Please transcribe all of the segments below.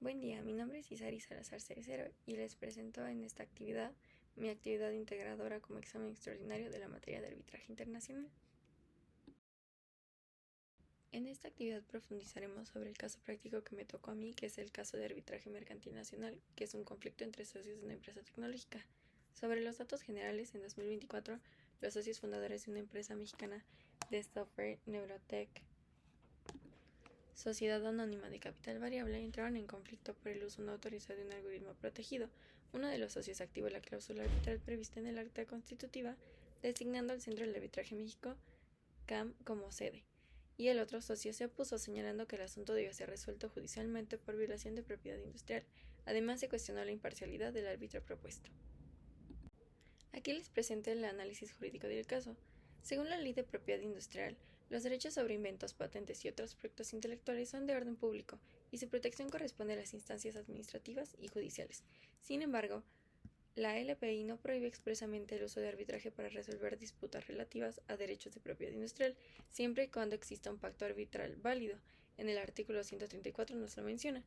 Buen día, mi nombre es Isari Salazar Cerecero y les presento en esta actividad mi actividad integradora como examen extraordinario de la materia de arbitraje internacional. En esta actividad profundizaremos sobre el caso práctico que me tocó a mí, que es el caso de arbitraje mercantil nacional, que es un conflicto entre socios de una empresa tecnológica. Sobre los datos generales, en 2024, los socios fundadores de una empresa mexicana de software, Neurotech, Sociedad Anónima de Capital Variable, entraron en conflicto por el uso no autorizado de un algoritmo protegido. Uno de los socios activó la cláusula arbitral prevista en el acta constitutiva, designando al Centro del Arbitraje México, CAM, como sede, y el otro socio se opuso, señalando que el asunto debía ser resuelto judicialmente por violación de propiedad industrial. Además, se cuestionó la imparcialidad del árbitro propuesto. Aquí les presento el análisis jurídico del caso. Según la Ley de Propiedad Industrial, los derechos sobre inventos, patentes y otros proyectos intelectuales son de orden público y su protección corresponde a las instancias administrativas y judiciales. Sin embargo, la LPI no prohíbe expresamente el uso de arbitraje para resolver disputas relativas a derechos de propiedad industrial, siempre y cuando exista un pacto arbitral válido. En el artículo 134 nos lo menciona.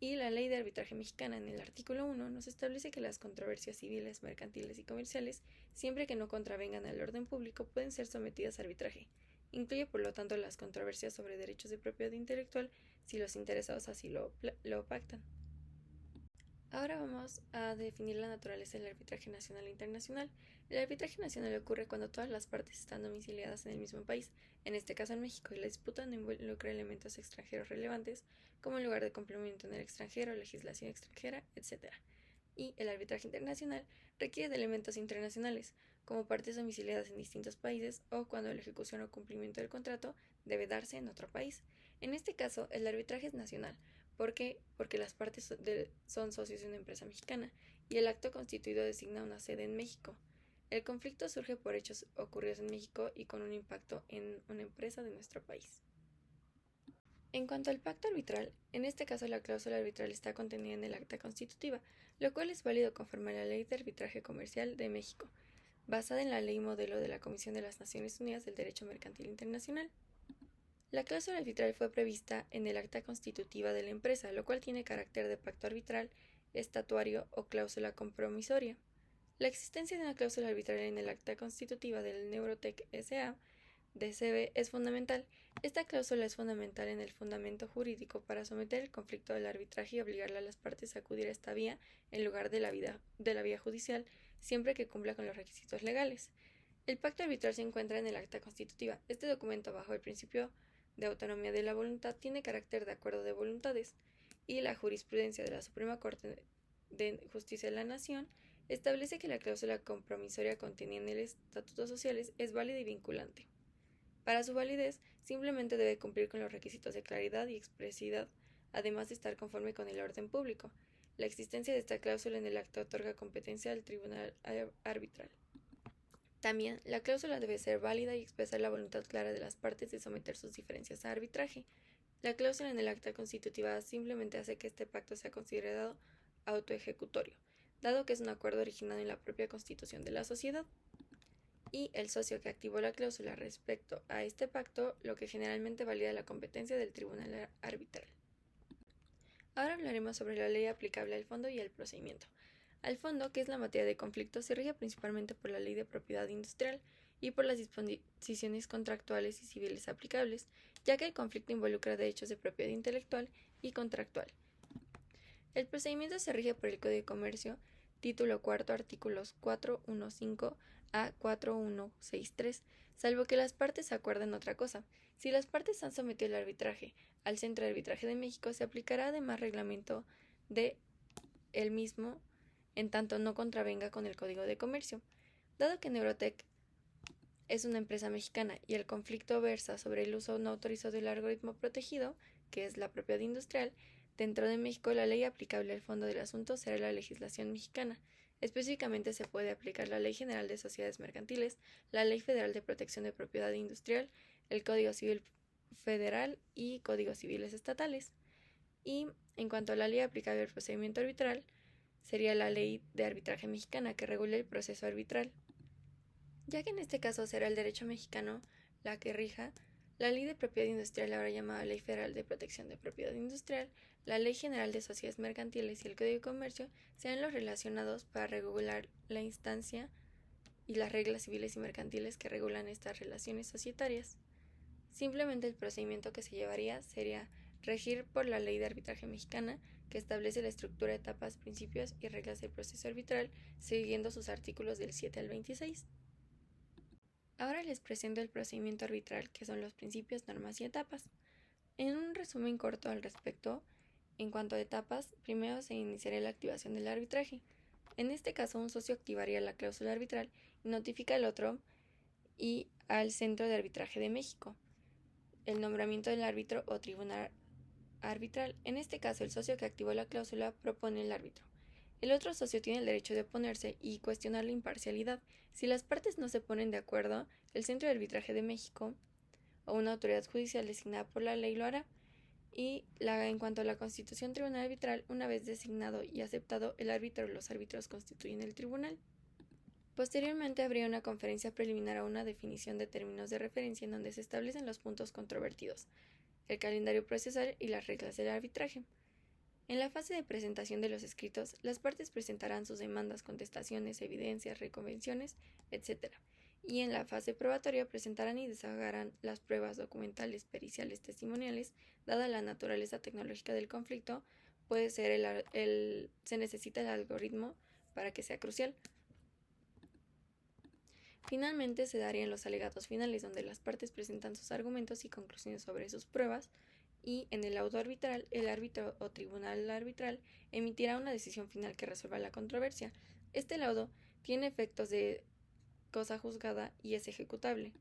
Y la Ley de Arbitraje Mexicana, en el artículo 1, nos establece que las controversias civiles, mercantiles y comerciales, siempre que no contravengan al orden público, pueden ser sometidas a arbitraje. Incluye, por lo tanto, las controversias sobre derechos de propiedad intelectual si los interesados así lo pactan. Ahora vamos a definir la naturaleza del arbitraje nacional e internacional. El arbitraje nacional ocurre cuando todas las partes están domiciliadas en el mismo país, en este caso en México, y la disputa no involucra elementos extranjeros relevantes, como el lugar de cumplimiento en el extranjero, legislación extranjera, etc. Y el arbitraje internacional requiere de elementos internacionales, como partes domiciliadas en distintos países o cuando la ejecución o cumplimiento del contrato debe darse en otro país. En este caso, el arbitraje es nacional. ¿Por qué? Porque las partes son socios de una empresa mexicana y el acto constituido designa una sede en México. El conflicto surge por hechos ocurridos en México y con un impacto en una empresa de nuestro país. En cuanto al pacto arbitral, en este caso la cláusula arbitral está contenida en el acta constitutiva, lo cual es válido conforme a la Ley de Arbitraje Comercial de México, basada en la Ley Modelo de la Comisión de las Naciones Unidas del Derecho Mercantil Internacional. La cláusula arbitral fue prevista en el acta constitutiva de la empresa, lo cual tiene carácter de pacto arbitral, estatuario o cláusula compromisoria. La existencia de una cláusula arbitral en el acta constitutiva del Neurotech S.A. DCB es fundamental. Esta cláusula es fundamental en el fundamento jurídico para someter el conflicto al arbitraje y obligarle a las partes a acudir a esta vía en lugar de la vía judicial, siempre que cumpla con los requisitos legales. El pacto arbitral se encuentra en el acta constitutiva. Este documento, bajo el principio de autonomía de la voluntad, tiene carácter de acuerdo de voluntades, y la jurisprudencia de la Suprema Corte de Justicia de la Nación establece que la cláusula compromisoria contenida en el Estatuto Sociales es válida y vinculante. Para su validez, simplemente debe cumplir con los requisitos de claridad y expresividad, además de estar conforme con el orden público. La existencia de esta cláusula en el acta otorga competencia al tribunal arbitral. También, la cláusula debe ser válida y expresar la voluntad clara de las partes de someter sus diferencias a arbitraje. La cláusula en el acta constitutiva simplemente hace que este pacto sea considerado autoejecutorio, dado que es un acuerdo originado en la propia constitución de la sociedad. Y el socio que activó la cláusula respecto a este pacto, lo que generalmente valida la competencia del tribunal arbitral. Ahora hablaremos sobre la ley aplicable al fondo y al procedimiento. Al fondo, que es la materia de conflicto, se rige principalmente por la Ley de Propiedad Industrial y por las disposiciones contractuales y civiles aplicables, ya que el conflicto involucra derechos de propiedad intelectual y contractual. El procedimiento se rige por el Código de Comercio, título cuarto, artículos 415 a 4163, salvo que las partes acuerden otra cosa. Si las partes han sometido el arbitraje al Centro de Arbitraje de México, se aplicará además reglamento de el mismo en tanto no contravenga con el Código de Comercio. Dado que Neurotech es una empresa mexicana y el conflicto versa sobre el uso no autorizado del algoritmo protegido, que es la propiedad industrial, dentro de México la ley aplicable al fondo del asunto será la legislación mexicana. Específicamente se puede aplicar la Ley General de Sociedades Mercantiles, la Ley Federal de Protección de Propiedad Industrial, el Código Civil Federal y códigos civiles estatales. Y en cuanto a la ley aplicable al procedimiento arbitral, sería la Ley de Arbitraje Mexicana, que regula el proceso arbitral. Ya que en este caso será el derecho mexicano la que rija La Ley de Propiedad Industrial, ahora llamada Ley Federal de Protección de Propiedad Industrial, la Ley General de Sociedades Mercantiles y el Código de Comercio serán los relacionados para regular la instancia y las reglas civiles y mercantiles que regulan estas relaciones societarias. Simplemente el procedimiento que se llevaría sería regir por la Ley de Arbitraje Mexicana, que establece la estructura, etapas, principios y reglas del proceso arbitral, siguiendo sus artículos del 7 al 26. Ahora les presento el procedimiento arbitral, que son los principios, normas y etapas. En un resumen corto al respecto, en cuanto a etapas, primero se iniciaría la activación del arbitraje. En este caso, un socio activaría la cláusula arbitral y notifica al otro y al Centro de Arbitraje de México el nombramiento del árbitro o tribunal arbitral. En este caso, el socio que activó la cláusula propone el árbitro. El otro socio tiene el derecho de oponerse y cuestionar la imparcialidad. Si las partes no se ponen de acuerdo, el Centro de Arbitraje de México o una autoridad judicial designada por la ley lo hará. Y en cuanto a la constitución tribunal arbitral, una vez designado y aceptado el árbitro o los árbitros constituyen el tribunal. Posteriormente habría una conferencia preliminar a una definición de términos de referencia en donde se establecen los puntos controvertidos, el calendario procesal y las reglas del arbitraje. En la fase de presentación de los escritos, las partes presentarán sus demandas, contestaciones, evidencias, reconvenciones, etc. Y en la fase probatoria presentarán y desahogarán las pruebas documentales, periciales, testimoniales, dada la naturaleza tecnológica del conflicto, se necesita el algoritmo para que sea crucial. Finalmente se darían los alegatos finales, donde las partes presentan sus argumentos y conclusiones sobre sus pruebas, y en el laudo arbitral, el árbitro o tribunal arbitral emitirá una decisión final que resuelva la controversia. Este laudo tiene efectos de cosa juzgada y es ejecutable.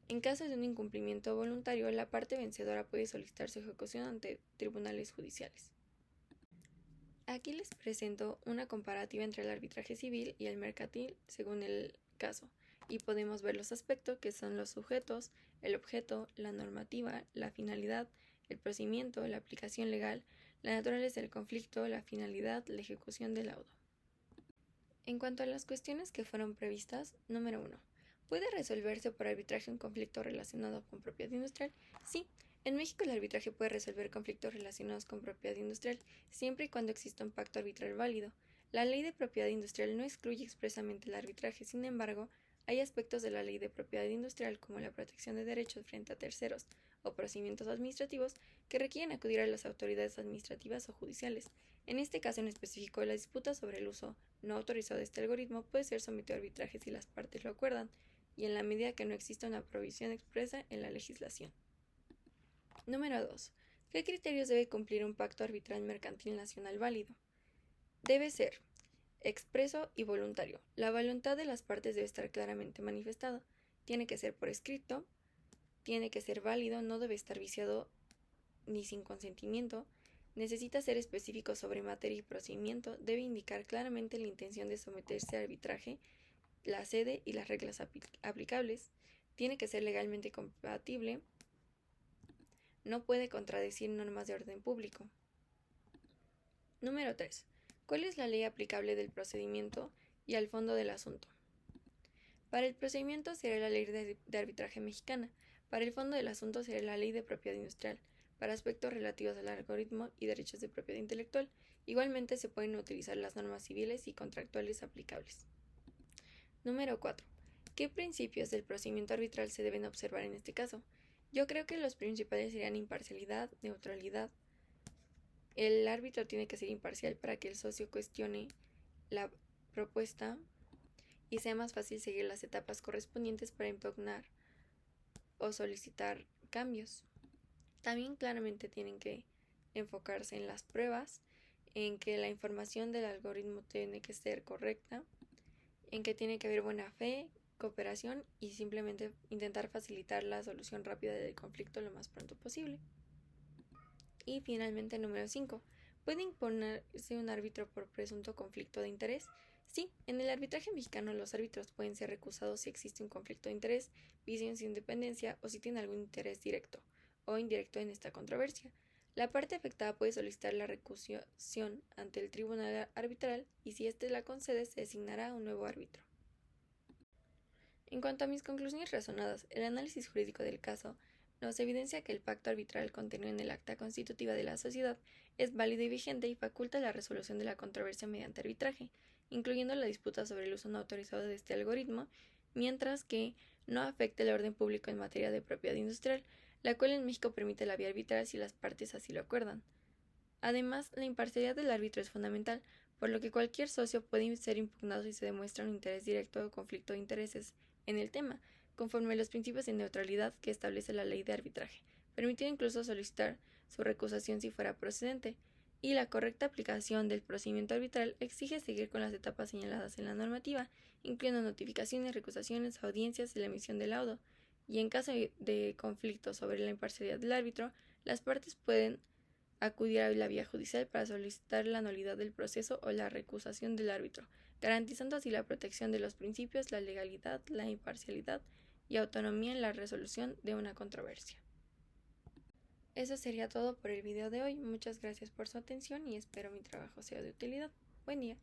En caso de un incumplimiento voluntario, la parte vencedora puede solicitar su ejecución ante tribunales judiciales. Aquí les presento una comparativa entre el arbitraje civil y el mercantil según el caso, y podemos ver los aspectos que son los sujetos, el objeto, la normativa, la finalidad, el procedimiento, la aplicación legal, la naturaleza del conflicto, la finalidad, la ejecución del laudo. En cuanto a las cuestiones que fueron previstas, número 1. ¿Puede resolverse por arbitraje un conflicto relacionado con propiedad industrial? Sí. En México el arbitraje puede resolver conflictos relacionados con propiedad industrial siempre y cuando exista un pacto arbitral válido. La ley de propiedad industrial no excluye expresamente el arbitraje, sin embargo, hay aspectos de la ley de propiedad industrial como la protección de derechos frente a terceros o procedimientos administrativos que requieren acudir a las autoridades administrativas o judiciales. En este caso en específico, la disputa sobre el uso no autorizado de este algoritmo puede ser sometido a arbitraje si las partes lo acuerdan y en la medida que no exista una provisión expresa en la legislación. Número 2. ¿Qué criterios debe cumplir un pacto arbitral mercantil nacional válido? Debe ser expreso y voluntario. La voluntad de las partes debe estar claramente manifestada. Tiene que ser por escrito, tiene que ser válido, no debe estar viciado ni sin consentimiento, necesita ser específico sobre materia y procedimiento, debe indicar claramente la intención de someterse a arbitraje, la sede y las reglas aplicables, tiene que ser legalmente compatible, no puede contradecir normas de orden público. Número 3. ¿Cuál es la ley aplicable del procedimiento y al fondo del asunto? Para el procedimiento será la ley de arbitraje mexicana, para el fondo del asunto será la ley de propiedad industrial, para aspectos relativos al algoritmo y derechos de propiedad intelectual. Igualmente se pueden utilizar las normas civiles y contractuales aplicables. Número 4. ¿Qué principios del procedimiento arbitral se deben observar en este caso? Yo creo que los principales serían imparcialidad, neutralidad. El árbitro tiene que ser imparcial para que el socio cuestione la propuesta y sea más fácil seguir las etapas correspondientes para impugnar o solicitar cambios. También claramente tienen que enfocarse en las pruebas, en que la información del algoritmo tiene que ser correcta, en que tiene que haber buena fe, cooperación y simplemente intentar facilitar la solución rápida del conflicto lo más pronto posible. Y finalmente, número 5. ¿Puede imponerse un árbitro por presunto conflicto de interés? Sí, en el arbitraje mexicano los árbitros pueden ser recusados si existe un conflicto de interés, vicio en su independencia o si tiene algún interés directo o indirecto en esta controversia. La parte afectada puede solicitar la recusación ante el tribunal arbitral y si éste la concede se designará un nuevo árbitro. En cuanto a mis conclusiones razonadas, el análisis jurídico del caso nos evidencia que el pacto arbitral contenido en el acta constitutiva de la sociedad es válido y vigente y faculta la resolución de la controversia mediante arbitraje, incluyendo la disputa sobre el uso no autorizado de este algoritmo, mientras que no afecta el orden público en materia de propiedad industrial, la cual en México permite la vía arbitral si las partes así lo acuerdan. Además, la imparcialidad del árbitro es fundamental, por lo que cualquier socio puede ser impugnado si se demuestra un interés directo o conflicto de intereses en el tema, conforme a los principios de neutralidad que establece la ley de arbitraje, permitiendo incluso solicitar su recusación si fuera procedente, y la correcta aplicación del procedimiento arbitral exige seguir con las etapas señaladas en la normativa, incluyendo notificaciones, recusaciones, audiencias y la emisión de laudo, y en caso de conflicto sobre la imparcialidad del árbitro, las partes pueden acudir a la vía judicial para solicitar la nulidad del proceso o la recusación del árbitro, garantizando así la protección de los principios, la legalidad, la imparcialidad y autonomía en la resolución de una controversia. Eso sería todo por el video de hoy. Muchas gracias por su atención y espero mi trabajo sea de utilidad. Buen día.